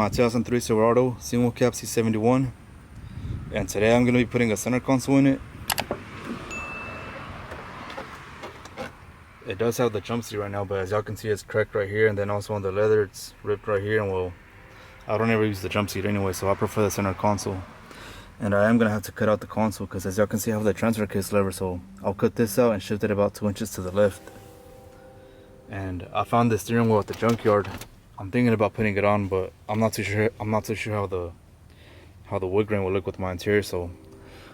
my 2003 Silverado Single Cab Z71, and today I'm going to be putting a center console in it. It does have the jump seat right now, but as y'all can see, it's cracked right here, and then also on the leather it's ripped right here. And well, I don't ever use the jump seat anyway, so I prefer the center console. And I am going to have to cut out the console because, as y'all can see, I have the transfer case lever, so I'll cut this out and shift it about 2 inches to the left. And I found this steering wheel at the junkyard. I'm thinking about putting it on, but I'm not too sure how the wood grain will look with my interior, so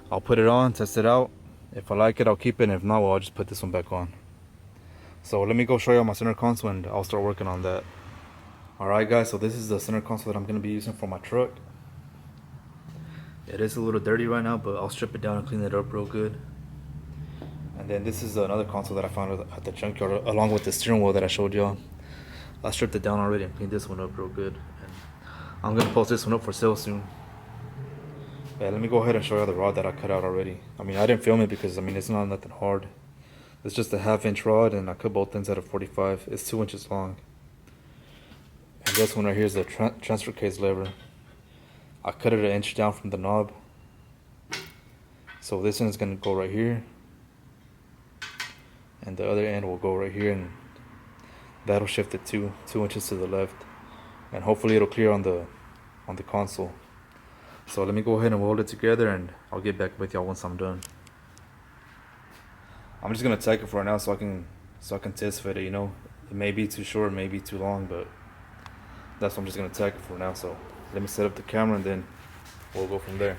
I'll put it on, test it out. If I like it, I'll keep it, and if not, well, I'll just put this one back on. So let me go show you my center console and I'll start working on that. Alright guys, so this is the center console that I'm going to be using for my truck. It is a little dirty right now, but I'll strip it down and clean it up real good. And then this is another console that I found at the junkyard, along with the steering wheel that I showed y'all. I stripped it down already and cleaned this one up real good. And I'm going to post this one up for sale soon. Yeah, let me go ahead and show you the rod that I cut out already. I mean, I didn't film it because, I mean, it's not nothing hard. It's just a 1/2 inch rod, and I cut both ends out of 45. It's 2 inches long. And this one right here is the transfer case lever. I cut it 1 inch down from the knob. So this end is going to go right here, and the other end will go right here, and that'll shift it 2 inches to the left, and hopefully it'll clear on the console. So let me go ahead and weld it together, and I'll get back with y'all once I'm done. I'm just gonna tack it for now so I can test fit it. You know, it may be too short, may be too long, but that's what I'm just gonna tack it for now. So let me set up the camera, and then we'll go from there.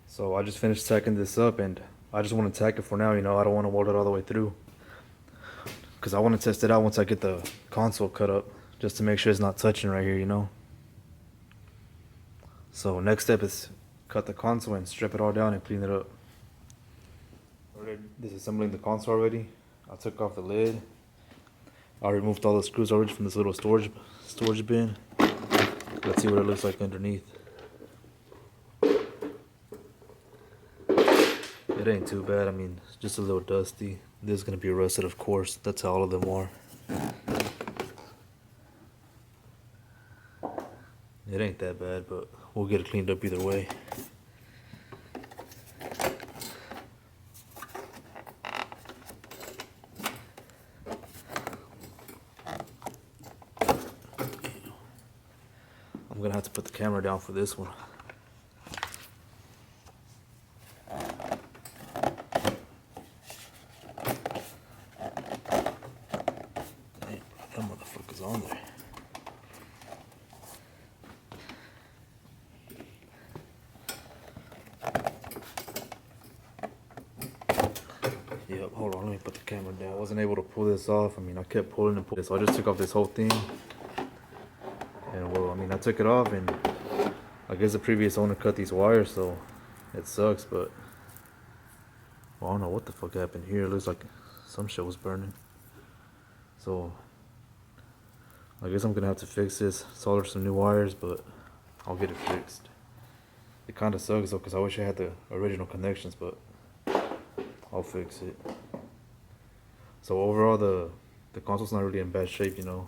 So I just finished tacking this up, and I just want to tack it for now. You know, I don't want to weld it all the way through, because I want to test it out once I get the console cut up, just to make sure it's not touching right here, you know. So next step is cut the console and strip it all down and clean it up. Already disassembling the console already. I took off the lid. I removed all the screws already from this little storage bin. Let's see what it looks like underneath. It ain't too bad. I mean, it's just a little dusty. This is gonna be rusted, of course. That's how all of them are. It ain't that bad, but we'll get it cleaned up either way. I'm gonna have to put the camera down for this one. That motherfucker's on there. Yep, hold on, let me put the camera down. I wasn't able to pull this off. I mean, I kept pulling and pulling, so I just took off this whole thing. And well, I mean, I took it off, and I guess the previous owner cut these wires, so it sucks, but well, I don't know what the fuck happened here. It looks like some shit was burning. So I guess I'm gonna have to fix this, solder some new wires, but I'll get it fixed. It kinda sucks though, because I wish I had the original connections, but I'll fix it. So overall, the console's not really in bad shape, you know.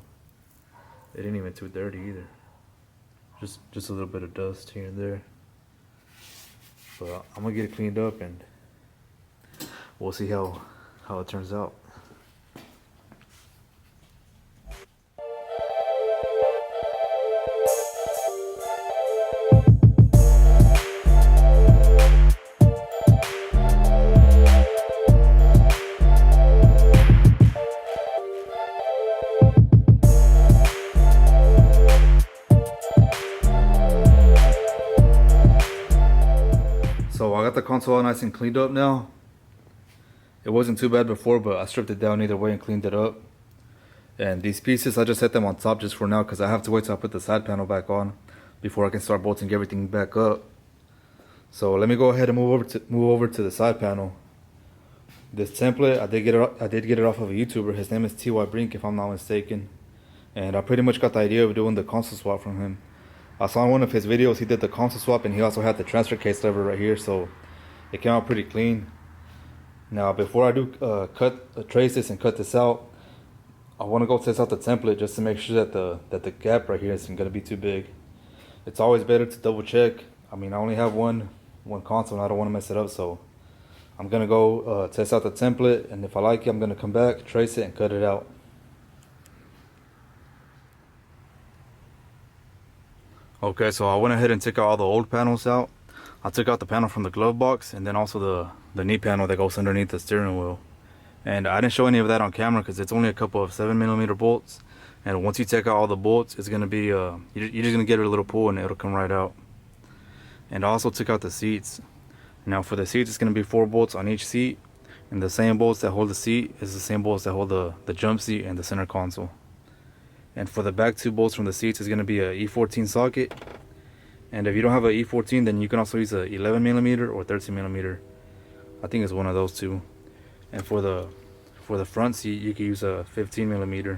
It ain't even too dirty either. Just a little bit of dust here and there. But I'm gonna get it cleaned up, and we'll see how it turns out. got the console all nice and cleaned up now. It wasn't too bad before, but I stripped it down either way and cleaned it up. And these pieces, I just set them on top just for now because I have to wait till I put the side panel back on before I can start bolting everything back up. So let me go ahead and move over to the side panel. This template, I did get it off of a YouTuber. His name is T.Y. Brink, if I'm not mistaken. And I pretty much got the idea of doing the console swap from him. I saw in one of his videos he did the console swap, and he also had the transfer case lever right here, so it came out pretty clean. Now before I do trace this and cut this out, I want to go test out the template just to make sure that the gap right here isn't going to be too big. It's always better to double check. I mean, I only have one console and I don't want to mess it up, so I'm going to go test out the template, and if I like it, I'm going to come back, trace it, and cut it out. Okay, so I went ahead and took out all the old panels out. I took out the panel from the glove box and then also the knee panel that goes underneath the steering wheel. And I didn't show any of that on camera because it's only a couple of 7mm bolts. And once you take out all the bolts, it's going to be, you're just going to get a little pull and it'll come right out. And I also took out the seats. Now for the seats, it's going to be 4 bolts on each seat. And the same bolts that hold the seat is the same bolts that hold the jump seat and the center console. And for the back 2 bolts from the seats is going to be a E14 socket. And if you don't have a E14, then you can also use a 11mm or 13mm. I think it's one of those two. And for the front seat, you can use a 15mm.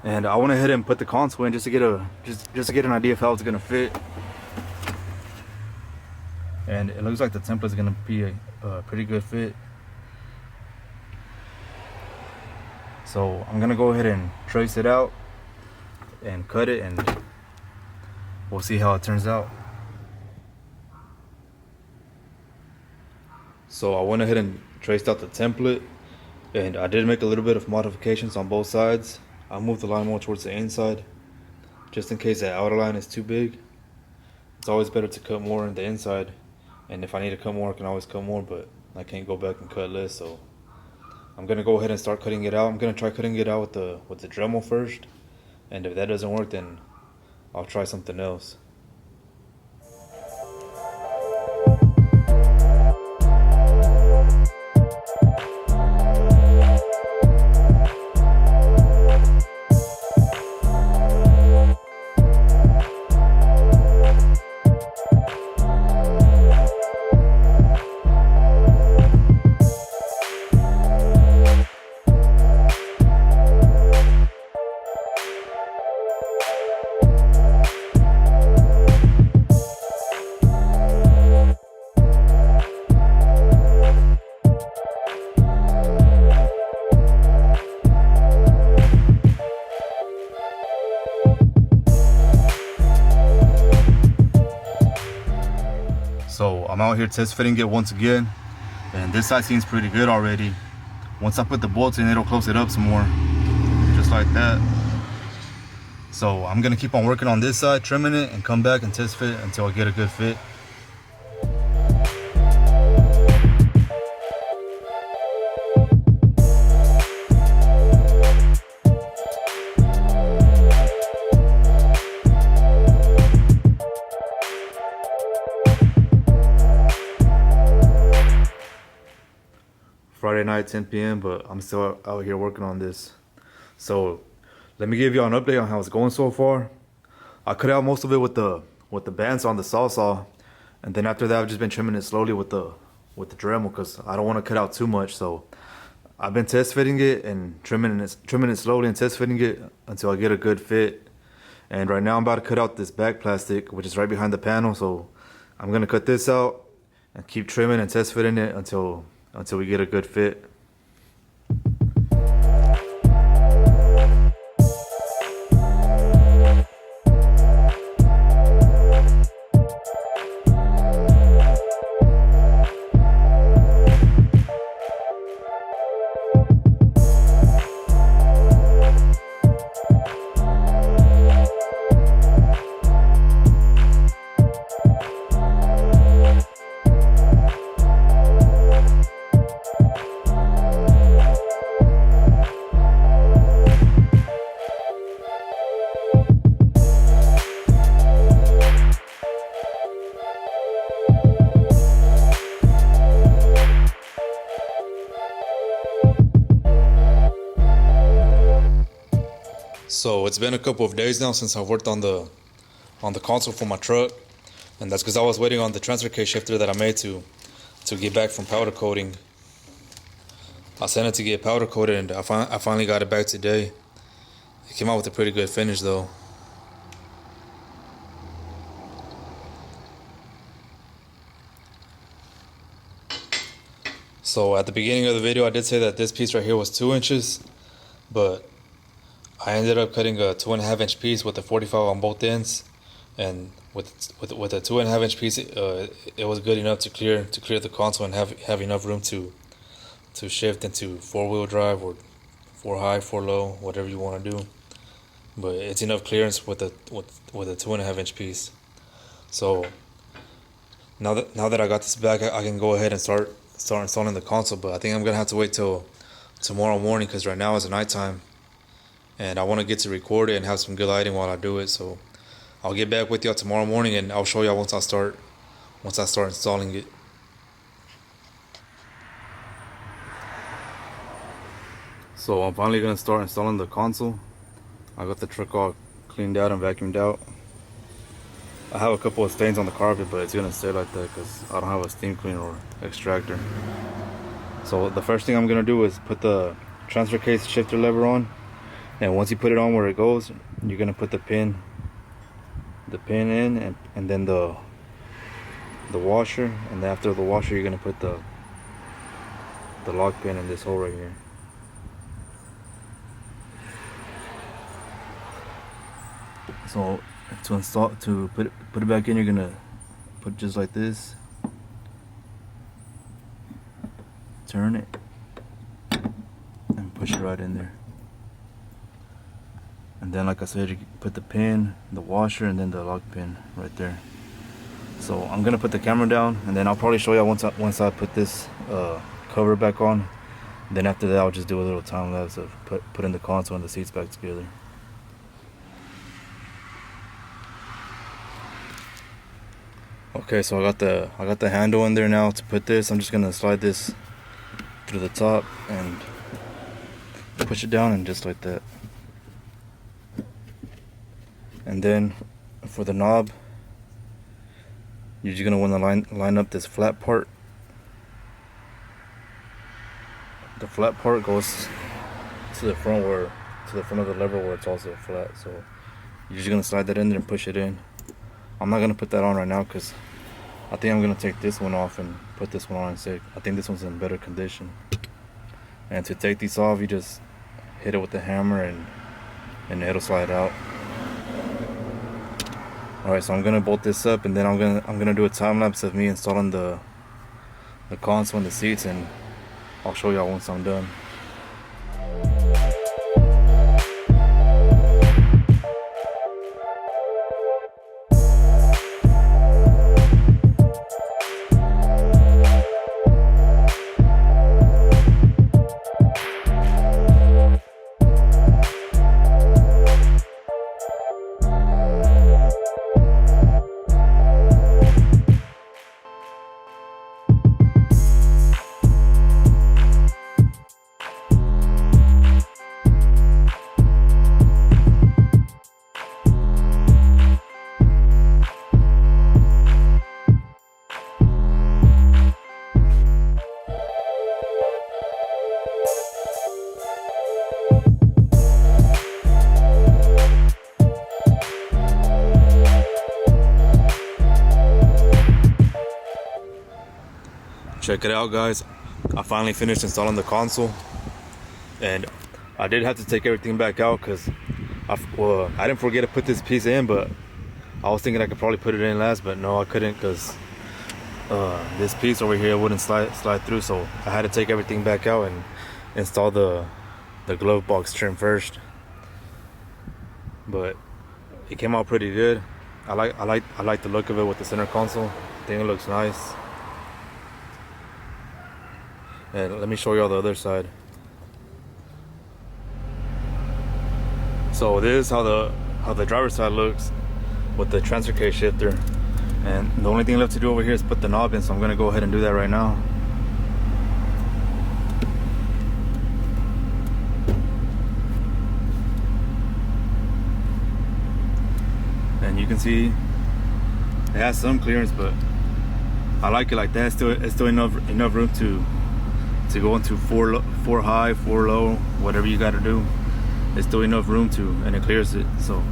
And I went ahead and put the console in just to get an idea of how it's gonna fit. And it looks like the template is gonna be a pretty good fit. So I'm gonna go ahead and trace it out and cut it, and we'll see how it turns out. So I went ahead and traced out the template, and I did make a little bit of modifications on both sides. I moved the line more towards the inside just in case that outer line is too big. It's always better to cut more on the inside, and if I need to cut more, I can always cut more, but I can't go back and cut less. So I'm gonna go ahead and start cutting it out. I'm gonna try cutting it out with the Dremel first, and if that doesn't work, then I'll try something else. So I'm out here test fitting it once again, and this side seems pretty good already. Once I put the bolts in, it'll close it up some more, just like that. So I'm gonna keep on working on this side, trimming it, and come back and test fit until I get a good fit. Friday night, 10 p.m., but I'm still out here working on this. So let me give you an update on how it's going so far. I cut out most of it with the bands on the saw, and then after that I've just been trimming it slowly with the Dremel because I don't want to cut out too much. So I've been test fitting it and trimming it slowly and test fitting it until I get a good fit. And right now I'm about to cut out this back plastic, which is right behind the panel. So I'm gonna cut this out and keep trimming and test fitting it until we get a good fit. So it's been a couple of days now since I worked on the console for my truck, and that's because I was waiting on the transfer case shifter that I made to get back from powder coating. I sent it to get powder coated, and I finally got it back today. It came out with a pretty good finish though. So at the beginning of the video I did say that this piece right here was 2 inches, but I ended up cutting a 2.5 inch piece with a 45 on both ends, and with a 2.5 inch piece, it was good enough to clear the console and have enough room to shift into 4-wheel drive or 4 high, 4 low, whatever you want to do. But it's enough clearance with a 2.5 inch piece. So now that I got this back, I can go ahead and start installing the console. But I think I'm gonna have to wait till tomorrow morning, because right now it's nighttime, and I want to get to record it and have some good lighting while I do it. So I'll get back with y'all tomorrow morning, and I'll show y'all once I start installing it. So I'm finally gonna start installing the console. I got the truck all cleaned out and vacuumed out. I have a couple of stains on the carpet, but it's gonna stay like that because I don't have a steam cleaner or extractor. So the first thing I'm gonna do is put the transfer case shifter lever on, and once you put it on where it goes, you're gonna put the pin in, and then the washer, and then after the washer you're gonna put the lock pin in this hole right here. So to put it back in, you're gonna put it just like this, turn it, and push it right in there. And then, like I said, you put the pin, the washer, and then the lock pin right there. So I'm gonna put the camera down, and then I'll probably show you once I put this cover back on. Then after that, I'll just do a little time lapse of putting the console and the seats back together. Okay, so I got the handle in there now to put this. I'm just gonna slide this through the top and push it down, and just like that. And then for the knob, you're just gonna want to line up this flat part. The flat part goes to the front of the lever where it's also flat. So you're just gonna slide that in there and push it in. I'm not gonna put that on right now because I think I'm gonna take this one off and put this one on and say I think this one's in better condition. And to take these off, you just hit it with the hammer and it'll slide out. Alright, so I'm gonna bolt this up, and then I'm gonna do a time lapse of me installing the console and the seats, and I'll show y'all once I'm done. Check it out, guys. I finally finished installing the console, and I did have to take everything back out because I didn't forget to put this piece in, but I was thinking I could probably put it in last, but no, I couldn't, because this piece over here wouldn't slide through. So I had to take everything back out and install the glove box trim first. But it came out pretty good. I like the look of it with the center console. I think it looks nice. And let me show you all the other side. So this is how the driver's side looks with the transfer case shifter. And the only thing left to do over here is put the knob in, so I'm gonna go ahead and do that right now. and you can see it has some clearance, but I like it like that. It's still enough room to go into four high, 4 low, whatever you got to do. It's still enough room to, and it clears it. So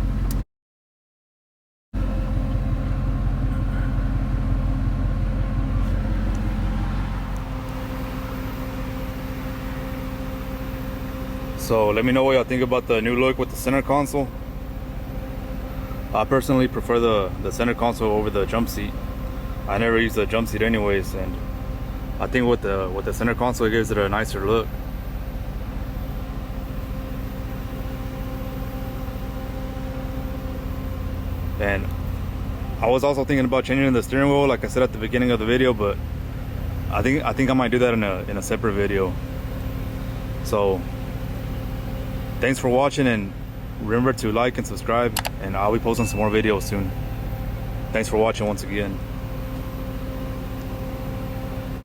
let me know what y'all think about the new look with the center console. I personally prefer the center console over the jump seat. I never use the jump seat anyways, and I think with the center console it gives it a nicer look. And I was also thinking about changing the steering wheel, like I said at the beginning of the video, but I think I might do that in a separate video. So thanks for watching, and remember to like and subscribe, and I'll be posting some more videos soon. Thanks for watching once again.